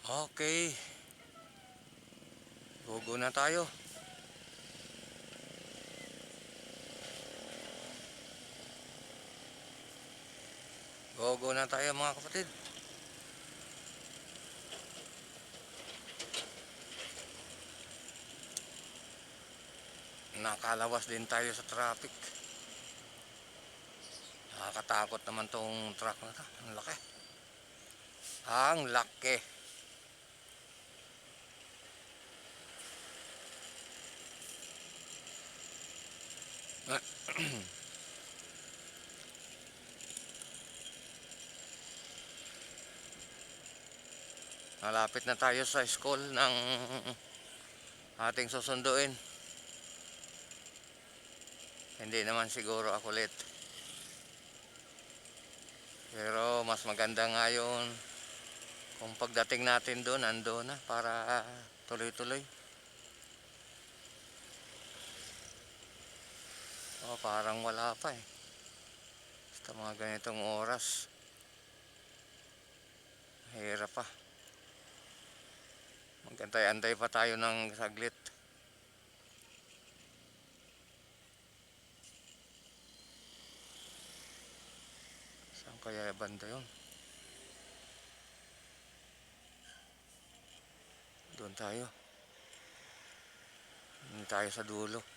Okay, gogo na tayo. Gogo na tayo mga kapatid. Nakalawas din tayo sa traffic. Nakakatakot naman tong truck na to. Ang laki. Ang laki. Malapit na tayo sa school ng ating susunduin. Hindi naman siguro ako late. Pero mas maganda nga yun kung pagdating natin doon, ando na para tuloy-tuloy. Parang wala pa eh. Basta mga ganitong oras. Hirap pa. Magantay-antay pa tayo ng saglit. Saan kaya banda yun? Doon tayo. Doon tayo sa dulo.